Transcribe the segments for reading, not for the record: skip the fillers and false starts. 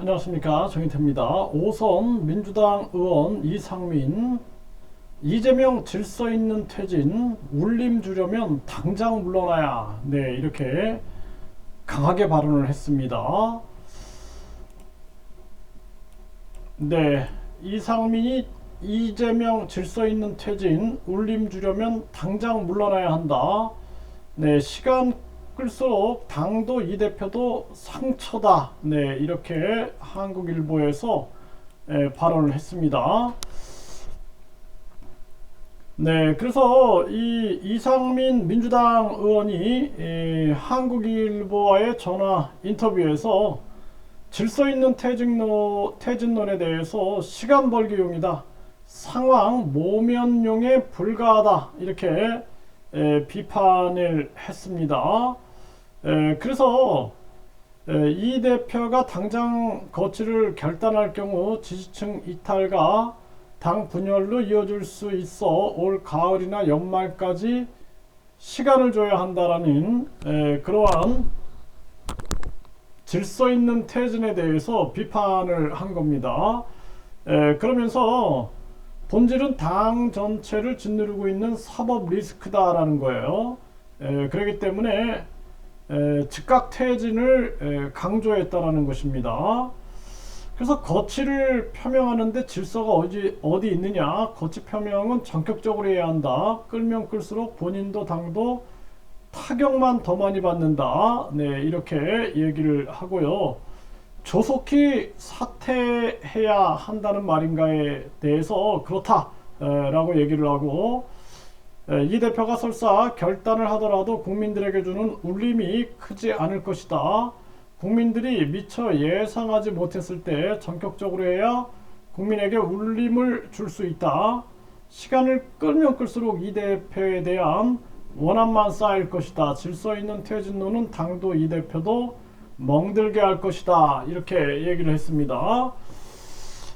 안녕하십니까, 정인태입니다. 5선 민주당 의원 이상민, 이재명 질서 있는 퇴진, 울림 주려면 당장 물러나야. 네, 이렇게 강하게 발언을 했습니다. 네, 이상민이 이재명 질서 있는 퇴진, 울림 주려면 당장 물러나야 한다. 네, 시간 끌수록 당도 이 대표도 상처다. 네, 이렇게 한국일보에서 발언을 했습니다. 네, 그래서 이 이상민 민주당 의원이 한국일보와의 전화 인터뷰에서 질서 있는 퇴진론에 대해서 시간 벌기용이다. 상황 모면용에 불과하다. 이렇게 비판을 했습니다. 그래서 이 대표가 당장 거취를 결단할 경우 지지층 이탈과 당 분열로 이어질 수 있어 올 가을이나 연말까지 시간을 줘야 한다라는 그러한 질서 있는 퇴진에 대해서 비판을 한 겁니다. 그러면서 본질은 당 전체를 짓누르고 있는 사법 리스크다라는 거예요. 그렇기 때문에 즉각 퇴진을 강조했다라는 것입니다. 그래서 거취를 표명하는데 질서가 어디 있느냐? 거취 표명은 전격적으로 해야 한다. 끌면 끌수록 본인도 당도 타격만 더 많이 받는다. 네, 이렇게 얘기를 하고요. 조속히 사퇴해야 한다는 말인가에 대해서 그렇다라고 얘기를 하고, 이 대표가 설사 결단을 하더라도 국민들에게 주는 울림이 크지 않을 것이다. 국민들이 미처 예상하지 못했을 때 전격적으로 해야 국민에게 울림을 줄 수 있다. 시간을 끌면 끌수록 이 대표에 대한 원한만 쌓일 것이다. 질서 있는 퇴진론은 당도 이 대표도 멍들게 할 것이다. 이렇게 얘기를 했습니다.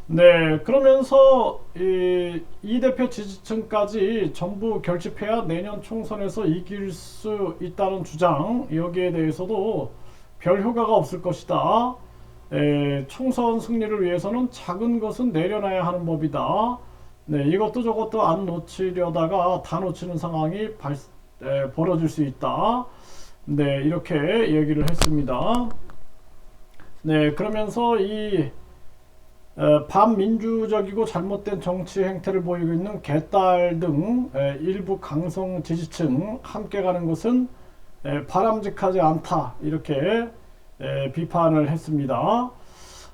네, 그러면서 이 대표 지지층까지 전부 결집해야 내년 총선에서 이길 수 있다는 주장, 여기에 대해서도 별 효과가 없을 것이다. 총선 승리를 위해서는 작은 것은 내려놔야 하는 법이다. 네, 이것도 저것도 안 놓치려다가 다 놓치는 상황이 벌어질 수 있다. 네, 이렇게 얘기를 했습니다. 네, 그러면서 이 반민주적이고 잘못된 정치 행태를 보이고 있는 개딸 등 일부 강성 지지층 함께 가는 것은 바람직하지 않다. 이렇게 비판을 했습니다.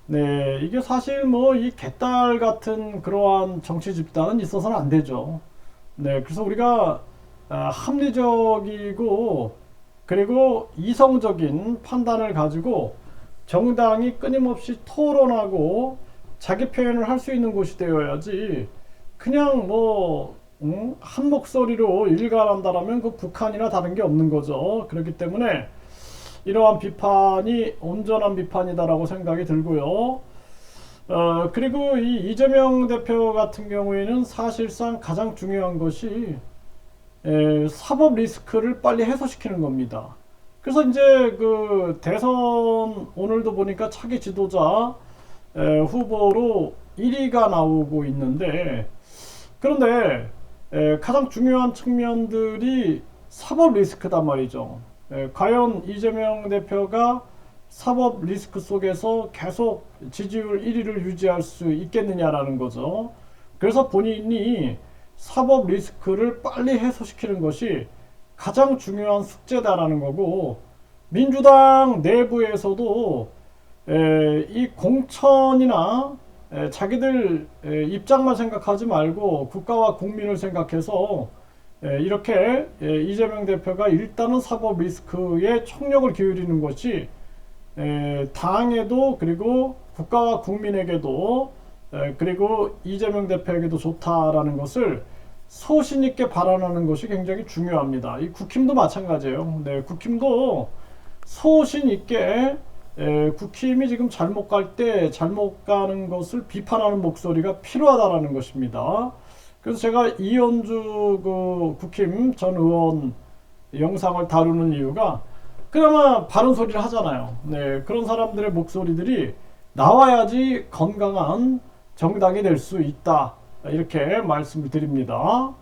네, 이게 사실 뭐 이 개딸 같은 그러한 정치 집단은 있어서는 안 되죠. 네, 그래서 우리가 합리적이고 그리고 이성적인 판단을 가지고 정당이 끊임없이 토론하고 자기 표현을 할 수 있는 곳이 되어야지, 그냥 한 목소리로 일갈한다라면 그 북한이나 다른 게 없는 거죠. 그렇기 때문에 이러한 비판이 온전한 비판이다라고 생각이 들고요. 그리고 이 이재명 대표 같은 경우에는 사실상 가장 중요한 것이 사법 리스크를 빨리 해소시키는 겁니다. 그래서 이제 그 대선 오늘도 보니까 차기 지도자 후보로 1위가 나오고 있는데, 그런데 가장 중요한 측면들이 사법 리스크단 말이죠. 과연 이재명 대표가 사법 리스크 속에서 계속 지지율 1위를 유지할 수 있겠느냐라는 거죠. 그래서 본인이 사법 리스크를 빨리 해소시키는 것이 가장 중요한 숙제다라는 거고, 민주당 내부에서도 이 공천이나 자기들 입장만 생각하지 말고 국가와 국민을 생각해서 이렇게 이재명 대표가 일단은 사법 리스크에 총력을 기울이는 것이 당에도 그리고 국가와 국민에게도 그리고 이재명 대표에게도 좋다라는 것을 소신 있게 발언하는 것이 굉장히 중요합니다. 이 국힘도 마찬가지예요. 네, 국힘도 소신 있게 국힘이 지금 잘못 갈 때 잘못 가는 것을 비판하는 목소리가 필요하다라는 것입니다. 그래서 제가 이현주 그 국힘 전 의원 영상을 다루는 이유가, 그나마 바른 소리를 하잖아요. 네, 그런 사람들의 목소리들이 나와야지 건강한 정당이 될 수 있다. 이렇게 말씀을 드립니다.